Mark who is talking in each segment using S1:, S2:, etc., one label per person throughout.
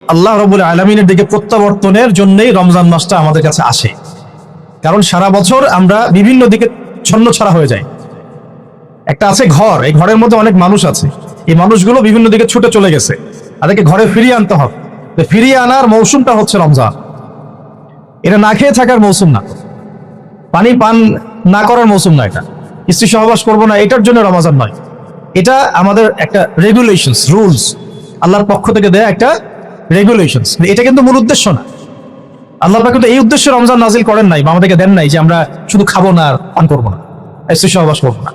S1: আল্লাহ রাব্বুল আলামিনের দিকে প্রত্যাবর্তনের জন্যই রমজান মাসটা আমাদের কাছে আসে। কারণ সারা বছর আমরা বিভিন্ন দিকে ছন্নছাড়া হয়ে যাই। একটা আছে ঘর, এই ঘরের মধ্যে অনেক মানুষ আছে, এই মানুষগুলো বিভিন্ন দিকে ছুটে চলে গেছে, তাদেরকে ঘরে ফিরিয়ে আনতে হবে। তো ফিরিয়ে আনার মৌসুমটা হচ্ছে রমজান। এটা না খেয়ে থাকার মৌসুম না, পানি পান না করার মৌসুম না, এটা স্ত্রী সহবাস করবো না এটার জন্য রমজান নয়। এটা আমাদের একটা রেগুলেশনস, রুলস, আল্লাহর পক্ষ থেকে দেয়া একটা রেগুলেশনস। এটা কিন্তু মূল উদ্দেশ্য না। আল্লাহ পাক কিন্তু এই উদ্দেশ্যে রমজান নাজিল করেন নাই বা আমাদেরকে দেন নাই যে আমরা শুধু খাবো না আর পান করবো না, স্ত্রী সহবাস করবো না।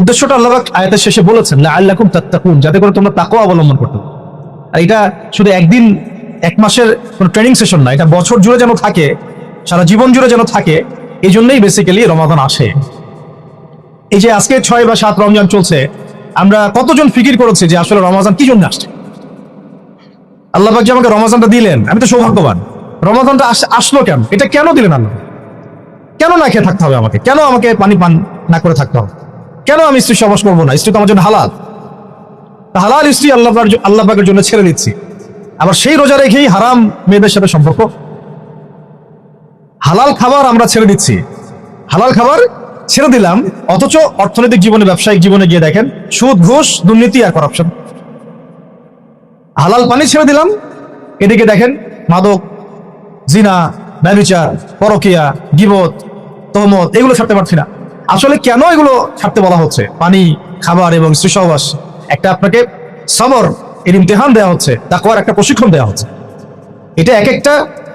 S1: উদ্দেশ্যটা আল্লাহ পাক আয়াতের শেষে বলেছেন, লাআল্লাকুম তাত্তাকুন, যাতে করে তোমরা তাকওয়া অবলম্বন করতে পারো। আর এটা শুধু একদিন এক মাসের কোনো ট্রেনিং সেশন না, এটা বছর জুড়ে যেন থাকে, সারা জীবন জুড়ে যেন থাকে। এই জন্যই বেসিক্যালি রমাদান আসে। এই যে আজকে 6 বা 7 রমজান চলছে, আমরা কতজন ফিকির করেছি যে আসলে রমাদান কি জন্য আসছে? আল্লাহ পাক যে আমাকে রমাদানটা দিলেন, আমি তো সৌভাগ্যবান। রমাদানটা আসলো কেন? এটা কেন দিলেন আল্লাহ? কেন না খেয়ে থাকতে হবে আমাকে? কেন আমাকে পানি পান না করে থাকতে হবে? কেন আমি স্ত্রী সহবাস করবো না? স্ত্রী তো আমার জন্য হালাল। হালাল স্ত্রী আল্লাহ পাকের জন্য ছেড়ে দিচ্ছি, আবার সেই রোজা রেখেই হারাম মেয়েদের সাথে সম্পর্ক। হালাল খাবার আমরা ছেড়ে দিচ্ছি, হালাল খাবার ছেড়ে দিলাম, অথচ অর্থনৈতিক জীবনে, ব্যবসায়িক জীবনে গিয়ে দেখেন সুদ, ঘুষ, দুর্নীতি আর করাপশন। হালাল পানি ছেড়ে দিলাম, এদিকে দেখেন মাদক, জিনা, ব্যভিচার, পরকিয়া, গীবত, তহমত, এগুলো ছাড়তে পারছি না। আসলে কেন এগুলো ছাড়তে বলা হচ্ছে? পানি, খাবার এবং স্ত্রী সহবাস একটা আপনাকে সবর এর ইমতিহান দেওয়া হচ্ছে, তাকওয়ার একটা প্রশিক্ষণ দেওয়া হচ্ছে। এটা এক একটা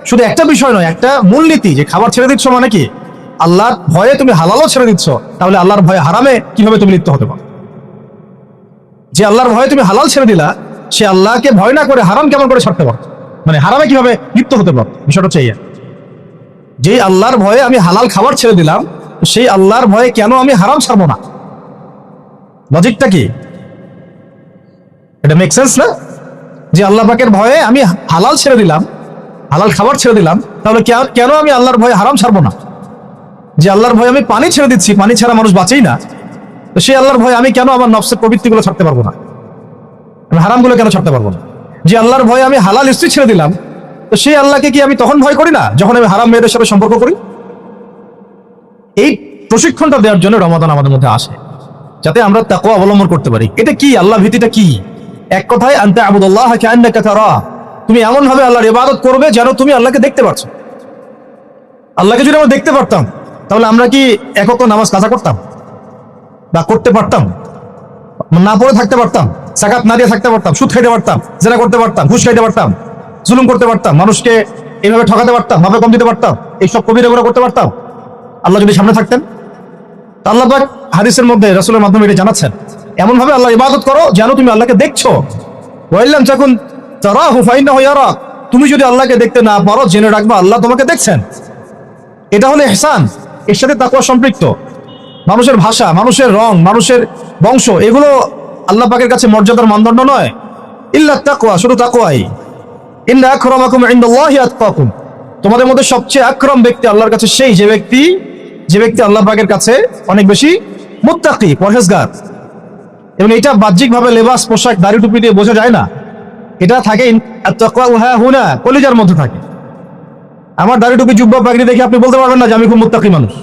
S1: শুধু একটা বিষয় নয়, একটা মূলনীতি যে খাবার ছেড়ে দিচ্ছ মানে কি? আল্লাহর ভয়ে তুমি হালালও ছেড়ে দিচ্ছ, তাহলে আল্লাহর ভয়ে হারামে কিভাবে তুমি লিপ্ত হতে পারো? যে আল্লাহর ভয়ে তুমি হালাল ছেড়ে দিলা, সে আল্লাহকে ভয় না করে হারাম কেমন করে ছাড়তে পারো? মানে হারামে কিভাবে লিপ্ত হতে পারো? বিষয়টা হচ্ছে যে আল্লাহর ভয়ে আমি হালাল খাবার ছেড়ে দিলাম, সেই আল্লাহর ভয়ে কেন আমি হারাম ছাড়বো না? লজিকটা কি? এটা মেক সেন্স না? যে আল্লাহ পাকের ভয়ে আমি হালাল ছেড়ে দিলাম, হালাল খাবার ছেড়ে দিলাম, তাহলে কেন আমি আল্লাহর ভয়ে হারাম ছাড়বো না? যে আল্লাহর ভয়ে আমি পানি ছেড়ে দিচ্ছি, পানি ছাড়া মানুষ বাঁচেই না, তো সেই আল্লাহর ভয়ে আমি কেন আমার নফসের প্রবৃত্তিগুলো ছাড়তে পারবো না? আমি হারামগুলো কেন ছাড়তে পারবো না? যে আল্লাহর ভয়ে আমি হালাল স্ত্রী ছেড়ে দিলাম, তো সেই আল্লাহকে কি আমি তখন ভয় করি না যখন আমি হারাম মেয়েদের সাথে সম্পর্ক করি? এই প্রশিক্ষণটা দেওয়ার জন্য রমাদান আমাদের মধ্যে আসে, যাতে আমরা তাকওয়া অবলম্বন করতে পারি। এটা কি? আল্লাহ ভীতিটা কি? এক কথায় আনতা আবুদুল্লাহ কাআন্নাকা তারা, তুমি এমন ভাবে আল্লাহর ইবাদত করবে যেন তুমি আল্লাহকে দেখতে পাচ্ছ। আল্লাহকে যদি আমরা দেখতে পারতাম, তাহলে আমরা কি এক ওয়াক্ত নামাজ কাজা করতাম বা করতে পারতাম? না পড়ে থাকতে পারতাম, যাকাত না দিয়ে থাকতে পারতাম, সুদ খাইতে পারতাম, জিনা করতে পারতাম, ঘুষ খাইতে পারতাম, জুলুম করতে পারতাম, মানুষকে এইভাবে ঠকাতে পারতাম, ভাবে কম দিতে পারতাম, এইসব কবিরা গুনাহ করতে পারতাম আল্লাহ যদি সামনে থাকতেন? আল্লাহ পাক হাদিসের মধ্যে রাসূলের মাধ্যমে এটা জানাচ্ছেন, এমন ভাবে আল্লাহ ইবাদত করো যেন তুমি আল্লাহকে দেখছো। ওয়াইল্লাম তাকুন তারাহু ফাইন্নাহু ইয়ারাক, তুমি যদি আল্লাহকে দেখতে না পারো, জেনে রাখবা আল্লাহ তোমাকে দেখছেন। এটা হলো ইহসান, এর সাথে তাকওয়া সম্পৃক্ত। মানুষের ভাষা, মানুষের রং, মানুষের বংশ, এগুলো আল্লাহ পাকের কাছে মর্যাদার মানদণ্ড নয়। ইল্লা তাকওয়া, শুধু তাকওয়াই। ইন্না আকরামাকুম ইনদাল্লাহি আতকাকুম, তোমাদের মধ্যে সবচেয়ে আকরাম ব্যক্তি আল্লাহর কাছে সেই যে ব্যক্তি আল্লাহ পাকের কাছে অনেক বেশি মুত্তাকি, পরহেজগার। এবং এটা বাহ্যিকভাবে লেবাস, পোশাক, দাড়ি টুপি দিয়ে বোঝা যায় না। এটা থাকে আত-তাকওয়া হা হুনা, কলিজার মধ্যে থাকে। আমার দাড়ি টুপি, জুব্বা, পাগড়ি দেখে আপনি বলতে পারবেন না যে আমি খুব মুত্তাকি মানুষ।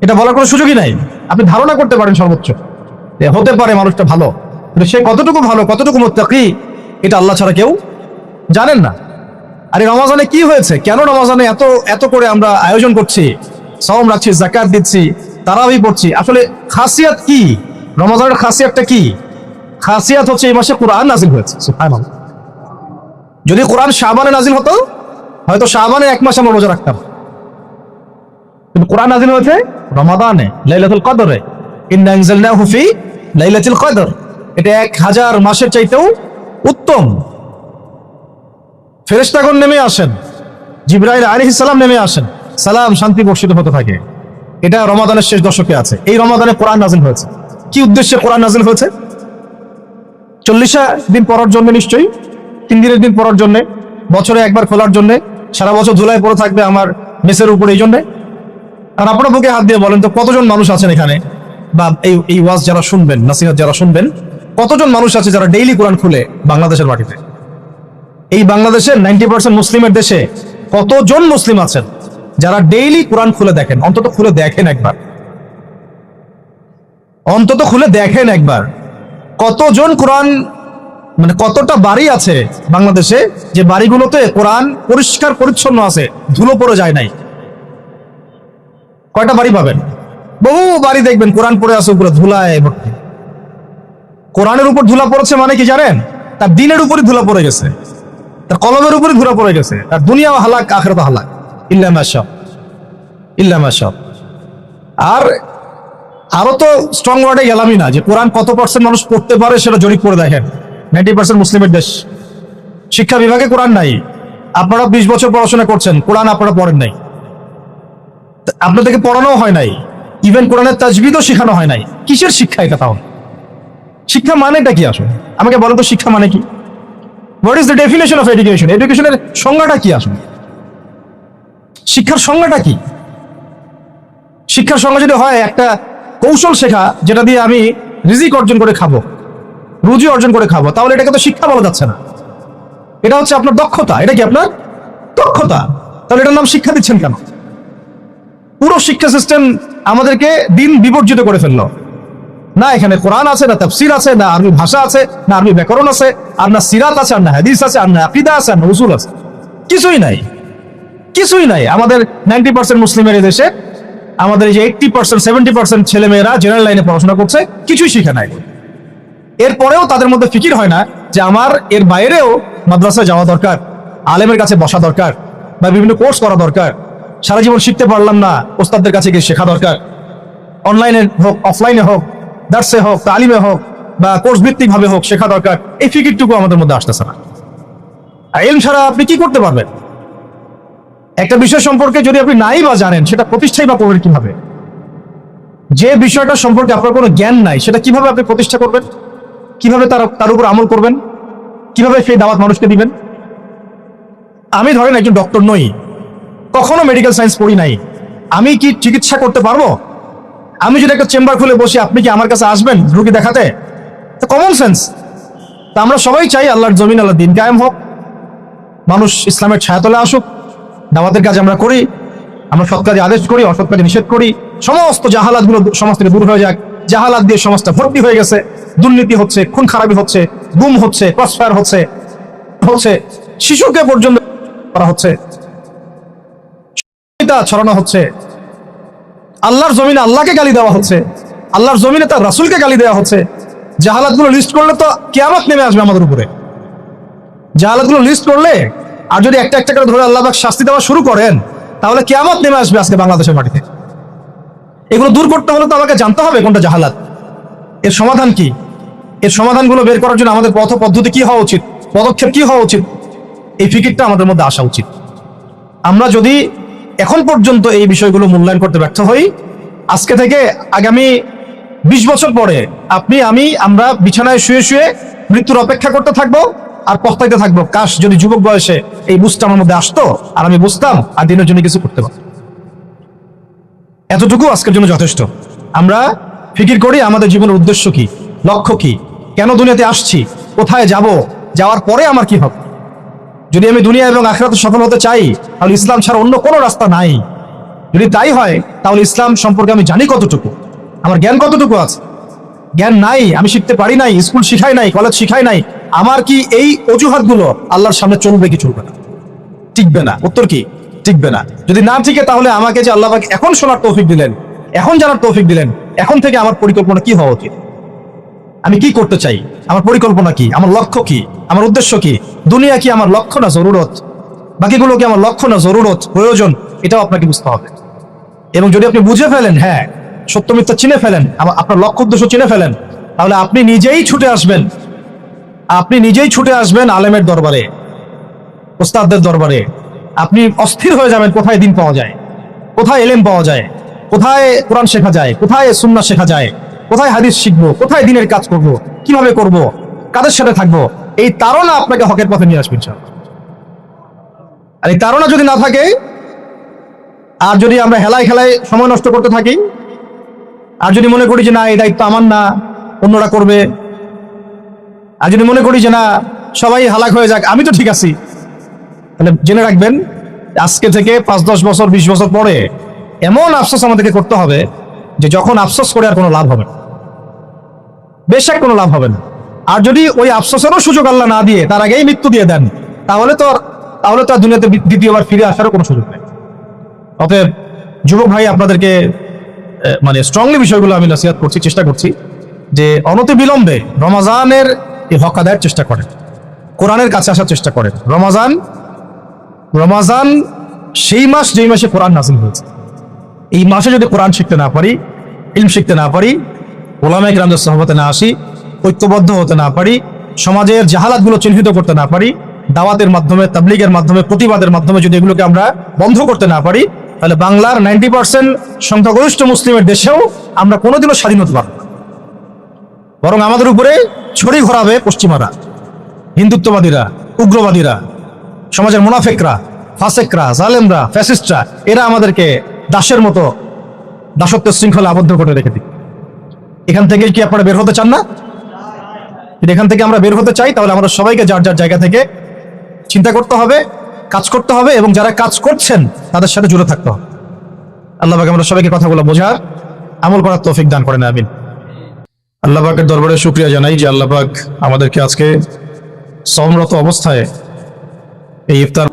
S1: এটা বলার কোনো সুযোগই নাই। আপনি ধারণা করতে পারেন সর্বোচ্চ যে হতে পারে মানুষটা ভালো, কিন্তু সে কতটুকু ভালো, কতটুকু মুত্তাকি, এটা আল্লাহ ছাড়া কেউ জানেন না। আর এই রমাজানে কি হয়েছে? কেন রমাজানে এত করে আমরা আয়োজন করছি, সাওম রাখছি, যাকাত দিচ্ছি, তারাবি পড়ছি? আসলে খাসিয়াত কি? রমাজানের খাসিয়াতটা কি? খাসিয়াত হচ্ছে এই মাসে কোরআন নাজিল হয়েছে। সুবহানাল্লাহ। যদি কোরআন শাবানে নাজিল হতো, হয়তো শাবানে 1 মাস আমরা রোজা রাখতাম, কিন্তু কোরআন নাজিল হয়েছে রমাদানে, লাইলাতুল কদরে। ইন্না আনজালনাহু ফি লাইলাতুল কদর, এটা 1000 মাসের চাইতেও উত্তম। ফেরেশতাগণ নেমে আসেন, জিবরাইল আলাইহিস সালাম নেমে আসেন, সালাম শান্তি বর্ষিত হতে থাকে। এটা রমাদানের শেষ দশকে আছে। এই রমাদানে কোরআন নাজিল হয়েছে। কি উদ্দেশ্যে কোরআন নাজিল হয়েছে? 40 দিন পড়ার জন্য নিশ্চয়ই, 3 দিনের দিন পড়ার জন্য, বছরে একবার খোলার জন্য, সারা বছর ধুলায় পড়ে থাকবে আমার মেসের উপরে, এই জন্যে। আর আপনার বুকে হাত দিয়ে বলেন তো কতজন মানুষ আছেন এখানে, বা এই ওয়াজ যারা শুনবেন, নাসিহত যারা শুনবেন, কতজন মানুষ আছে যারা ডেইলি কোরআন খুলে বাংলাদেশের মাটিতে? এই বাংলাদেশের 90% মুসলিমের দেশে কতজন মুসলিম আছেন যারা ডেইলি কোরআন খুলে দেখেন? অন্তত খুলে দেখেন একবার, অন্তত খুলে দেখেন একবার। কতজন কোরআন, মানে কতটা বাড়ি আছে বাংলাদেশে যে বাড়িগুলোতে কোরআন পরিষ্কার পরিচ্ছন্ন আছে, ধুলো পড়ে যায় নাই? কয়টা বাড়ি পাবেন? বহু বাড়ি দেখবেন কোরআন পড়ে আছে উপরে ধুলায় ভর্তি। কোরআনের উপর ধুলা পড়েছে মানে কি জানেন? তার দিনের উপরই ধুলা পড়ে গেছে, তার কলমের উপরই ধুলা পড়ে গেছে, তার দুনিয়াও হালাক আখিরাতও হালাক, ইল্লা মাশা ইল্লা মাশা। আর আরো তো স্ট্রং ওয়ার্ডে গেলামই না যে কোরআন কত পার্সেন্ট মানুষ পড়তে পারে সেটা জরিপ করে দেখেন। 90% মুসলিমের দেশ, শিক্ষা বিভাগে কোরআন নাই। আপনারা 20 বছর পড়াশোনা করছেন, কোরআন আপনারা পড়েন নাই, আপনাদেরকে পড়ানো হয় নাই, ইভেন কোরআনের তাজবিদও শেখানো হয় নাই। কিসের শিক্ষা এটা তাহলে? শিক্ষা মানেটা কি আসলে? আমাকে বলো তো, শিক্ষা মানে কি? What is the definition of education? এডুকেশনের সংজ্ঞাটা কি আসলে? শিক্ষার সংজ্ঞাটা কি? শিক্ষার সংজ্ঞা যদি হয় একটা কৌশল শেখা যেটা দিয়ে আমি রিজিক অর্জন করে খাবো, রুজি অর্জন করে খাবো, তাহলে এটাকে তো শিক্ষা বলা যাচ্ছে না। এটা হচ্ছে আপনার দক্ষতা। এটা কি আপনার দক্ষতা? তাহলে এটার নাম শিক্ষা দিচ্ছেন কেন? পুরো শিক্ষা সিস্টেম আমাদেরকে দিন বিবর্জিত করে ফেললো। না এখানে কোরআন আছে, না তাফসীর আছে, না আরবি ভাষা আছে, না আরবি ব্যাকরণ আছে, আর না সিরাত আছে, আর না হাদিস আছে, আর না আকীদা আছে, আর না উসুল আছে। কিছুই নাই, কিছুই নাই। আমাদের 90% মুসলিমের দেশে আমাদের এই যে 80% 70% ছেলে মেয়েরা জেনারেল লাইনে পড়াশোনা করছে, কিছুই শিখে নাই। এরপরেও তাদের মধ্যে ফিকির হয় না যে আমার এর বাইরেও মাদ্রাসায় যাওয়া দরকার, আলেমের কাছে বসা দরকার, বা বিভিন্ন কোর্স করা দরকার। সারা জীবন শিখতে পারলাম না, ওস্তাদদের কাছে গিয়ে শেখা দরকার। অনলাইনে হোক, অফলাইনে হোক, দার্সে হোক, তালিমে হোক, বা কোর্স ভিত্তিক ভাবে হোক, শেখা দরকার। এই ফিকিরটুকু আমাদের মধ্যে আসতেছে না। ইলম ছাড়া আপনি কি করতে পারবেন? একটা বিষয় সম্পর্কে যদি আপনি নাই বা জানেন, সেটা প্রতিষ্ঠাই বা করবেন কিভাবে? যে বিষয়টা সম্পর্কে আপনার কোনো জ্ঞান নাই, সেটা কিভাবে আপনি প্রতিষ্ঠা করবেন? কিভাবে তার উপর আমল করবেন? কিভাবে সেই দাওয়াত মানুষকে দিবেন? আমি ধরেন একজন ডক্টর নই, কখনো মেডিকেল সায়েন্স পড়ি নাই, আমি কি চিকিৎসা করতে পারবো? আমি যদি একটা চেম্বার খুলে বসি, আপনি কি আমার কাছে আসবেন রোগী দেখাতে? তো কমন সেন্স। তা আমরা সবাই চাই আল্লাহর জমিন, আল্লাহর দিন কায়েম হোক, মানুষ ইসলামের ছায়াতলে আসুক। দাওয়াতের কাজ আমরা করি, আমরা সৎ কাজে আদেশ করি, অসৎ কাজে নিষেধ করি। সমস্ত জাহালাত গুলো সমাজ থেকে দূর হয়ে যাক। জাহালাত দিয়ে সমাজটা ভর্তি হয়ে গেছে, দুর্নীতি হচ্ছে, খুন খারাপি হচ্ছে, গুম হচ্ছে, ক্রসফায়ার হচ্ছে, শিশুকে পর্যন্ত করা হচ্ছে, ছড়ানো হচ্ছে। আল্লাহর জমিনে আল্লাহকে গালি দেওয়া হচ্ছে, আল্লাহর জমিনে তার রাসূলকে গালি দেওয়া হচ্ছে। জাহালাত গুলো লিস্ট করলে তো কিয়ামত নেমে আসবে আমাদের উপরে। জাহালাত গুলো লিস্ট করলে, আর যদি একটা একটা করে ধরে আল্লাহ পাক শাস্তি দেওয়া শুরু করেন, তাহলে কিয়ামত নেমে আসবে আজকে বাংলাদেশের মাটিতে। এগুলো দূর করতে হলে তো আমাকে জানতে হবে কোনটা জাহালাত, এর সমাধান কি। এর সমাধানগুলো বের করার জন্য আমাদের পথ পদ্ধতি কি হওয়া উচিত, পদক্ষেপ কি হওয়া উচিত, এই ফিকিরটা আমাদের মধ্যে আসা উচিত। আমরা যদি এখন পর্যন্ত এই বিষয়গুলো মূল্যায়ন করতে ব্যর্থ হই, আজকে থেকে আগামী 20 বছর পরে আপনি, আমরা বিছানায় শুয়ে শুয়ে মৃত্যুর অপেক্ষা করতে থাকবো আর পস্তাইতে থাকবো, কাশ যদি যুবক বয়সে এই বুঝটা আমার মধ্যে আসতো আর আমি বুঝতাম আর দিনের জন্য কিছু করতে পারতাম। এতটুকু আজকের জন্য যথেষ্ট। আমরা ফিকির করি আমাদের জীবনের উদ্দেশ্য কি, লক্ষ্য কি, কেন দুনিয়াতে আসছি, কোথায় যাব, যাওয়ার পরে আমার কি হবে। যদি আমি দুনিয়া এবং আখিরাতে সফল হতে চাই, তাহলে ইসলাম ছাড়া অন্য কোনো রাস্তা নাই। যদি তাই হয়, তাহলে ইসলাম সম্পর্কে আমি জানি কতটুকু, আমার জ্ঞান কতটুকু আছে। জ্ঞান নাই, আমি শিখতে পারি নাই, স্কুল শিখাই নাই, কলেজ শিখাই নাই, আমার কি এই অজুহাতগুলো আল্লাহর সামনে চলবে কি চলবে না? টিকবে না। উত্তর কি? টিকবে না। যদি না টিকে, তাহলে আমাকে যে আল্লাহ পাক এখন শোনার তৌফিক দিলেন, এখন জানার তৌফিক দিলেন, এখন থেকে আমার পরিকল্পনা কি হওয়া উচিত, আমি কি করতে চাই, আমার পরিকল্পনা কি, আমার লক্ষ্য কি, আমার উদ্দেশ্য কি। দুনিয়া কি আমার লক্ষ্য না জরুরত? বাকিগুলো কি আমার লক্ষ্য না জরুরত, প্রয়োজন? এটাও আপনাকে বুঝতে হবে। এবং যদি আপনি বুঝে ফেলেন, হ্যাঁ, সত্য মিথ্যা চিনে ফেলেন, আপনার লক্ষ্য উদ্দেশ্য চিনে ফেলেন, তাহলে আপনি নিজেই ছুটে আসবেন, আপনি নিজেই ছুটে আসবেন আলেমের দরবারে, ওস্তাদদের দরবারে। আপনি অস্থির হয়ে যাবেন কোথায় দিন পাওয়া যায়, কোথায় এলেম পাওয়া যায়, কোথায় কোরআন শেখা যায়, কোথায় সুন্নাহ শেখা যায়, কোথায় হাদিস শিখবো, কোথায় দিনের কাজ করব, কিভাবে করব, কাদের সাথে থাকবো। এই তাড়না আপনাকে হকের পথে নিয়ে আসবে ইনশাআল্লাহ। আর এই তাড়না যদি না থাকে, আর যদি আমরা হেলায় খেলায় সময় নষ্ট করতে থাকি, আর যদি মনে করি যে না এই দায়িত্ব আমার না, অন্যরা করবে, আর যদি মনে করি যে না সবাই হালাক হয়ে যাক, আমি তো ঠিক আছি, তাহলে জেনে রাখবেন আজকে থেকে 5-10 বছর 20 বছর পরে এমন আফসোস আমাদেরকে করতে হবে যে যখন আফসোস করে আর কোনো লাভ হবে না, বেশক কোনো লাভ হবে না। আর যদি ওই আফসোসেরও সুযোগ আল্লাহ না দিয়ে তার আগেই মৃত্যু দিয়ে দেন, তাহলে তো আর দুনিয়াতে দ্বিতীয়বার ফিরে আসারও কোনো সুযোগ নেই। অতএব যুবক ভাই, আপনাদেরকে মানে স্ট্রংলি বিষয়গুলো আমি নসিহত করছি, চেষ্টা করছি যে অনতি বিলম্বে রমাজানের এই হক আদায়ের চেষ্টা করেন, কোরআনের কাছে আসার চেষ্টা করেন। রমাজান সেই মাস যেই মাসে কোরআন নাযিল হয়েছে। এই মাসে যদি কোরআন শিখতে না পারি, ইলম শিখতে না পারি, ওলামায়ে কিরামদের সোহবতে না আসি, ঐক্যবদ্ধ হতে না পারি, সমাজের জাহালাতগুলো চিহ্নিত করতে না পারি, দাওয়াতের মাধ্যমে, তাবলীগের মাধ্যমে, প্রতিবাদের মাধ্যমে যদি এগুলোকে আমরা বন্ধ করতে না পারি, তাহলে বাংলার 90% সংখ্যাগরিষ্ঠ মুসলিমের দেশেও আমরা কোনোদিনও স্বাধীন হতে পারব না। বরং আমাদের উপরে ছড়ি ঘোরাবে পশ্চিমারা, হিন্দুত্ববাদীরা, উগ্রবাদীরা, সমাজের মুনাফিকরা, ফাসেকরা, জালেমরা, ফ্যাসিস্টরা। এরা আমাদেরকে দাসের মতো দাসত্বের শৃঙ্খলা আবদ্ধ করে রেখে দিবে। এখান থেকে কি আপনারা বের হতে চান না? যদি এখান থেকে আমরা বের হতে চাই, তাহলে আমরা সবাইকে যার যার জায়গা থেকে চিন্তা করতে হবে, কাজ করতে হবে, এবং যারা কাজ করছেন তাদের সাথে জুড়ে থাকতে হবে। আল্লাহ পাক আমরা সবাইকে কথাগুলো বোঝার, আমল করার তৌফিক দান করেন, আমিন। আল্লাহ পাকের দরবারে শুকরিয়া জানাই যে আল্লাহ পাক আমাদেরকে আজকে সমরত অবস্থায় এই ইফতার